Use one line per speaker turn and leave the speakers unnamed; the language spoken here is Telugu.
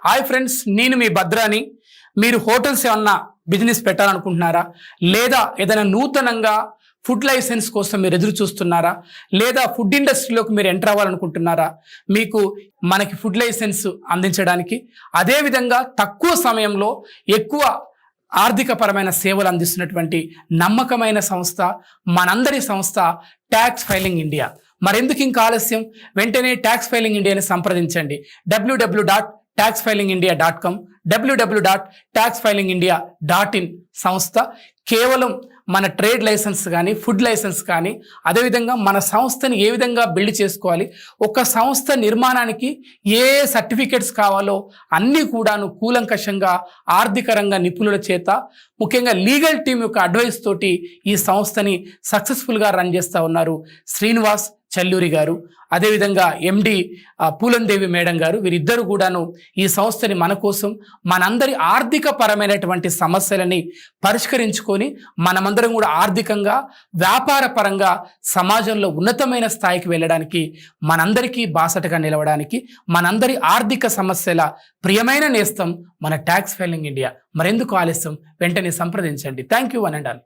హాయ్ ఫ్రెండ్స్, నేను మీ భద్రాని. మీరు హోటల్స్ ఏమన్నా బిజినెస్ పెట్టాలనుకుంటున్నారా? లేదా ఏదైనా నూతనంగా ఫుడ్ లైసెన్స్ కోసం మీరు ఎదురు చూస్తున్నారా? లేదా ఫుడ్ ఇండస్ట్రీలోకి మీరు ఎంటర్ అవ్వాలనుకుంటున్నారా? మీకు మనకి ఫుడ్ లైసెన్స్ అందించడానికి, అదేవిధంగా తక్కువ సమయంలో ఎక్కువ ఆర్థికపరమైన సేవలు అందిస్తున్నటువంటి నమ్మకమైన సంస్థ మనందరి సంస్థ ట్యాక్స్ ఫైలింగ్ ఇండియా. మరెందుకు ఇంకా ఆలస్యం? వెంటనే ట్యాక్స్ ఫైలింగ్ ఇండియాని సంప్రదించండి. www.taxfilingindia.com, www.taxfilingindia.in సంస్థ కేవలం మన ట్రేడ్ లైసెన్స్ కానీ, ఫుడ్ లైసెన్స్ కానీ, అదేవిధంగా మన సంస్థని ఏ విధంగా బిల్డ్ చేసుకోవాలి, ఒక సంస్థ నిర్మాణానికి ఏ సర్టిఫికెట్స్ కావాలో అన్నీ కూడాను కూలంకషంగా ఆర్థిక రంగ నిపుణుల చేత, ముఖ్యంగా లీగల్ టీం యొక్క అడ్వైస్ తోటి ఈ సంస్థని సక్సెస్ఫుల్గా రన్ చేస్తూ ఉన్నారు శ్రీనివాస్ చల్లూరి గారు, అదేవిధంగా ఎండి పూలందేవి మేడం గారు. వీరిద్దరు కూడాను ఈ సంస్థని మన కోసం, మనందరి ఆర్థిక పరమైనటువంటి సమస్యలని పరిష్కరించుకొని మనమందరం కూడా ఆర్థికంగా, వ్యాపార పరంగా సమాజంలో ఉన్నతమైన స్థాయికి వెళ్ళడానికి, మనందరికీ బాసటగా నిలవడానికి, మనందరి ఆర్థిక సమస్యల ప్రియమైన నేస్తం మన ట్యాక్స్ ఫైలింగ్ ఇండియా. మరెందుకు ఆలస్యం? వెంటనే సంప్రదించండి. Thank you one and all.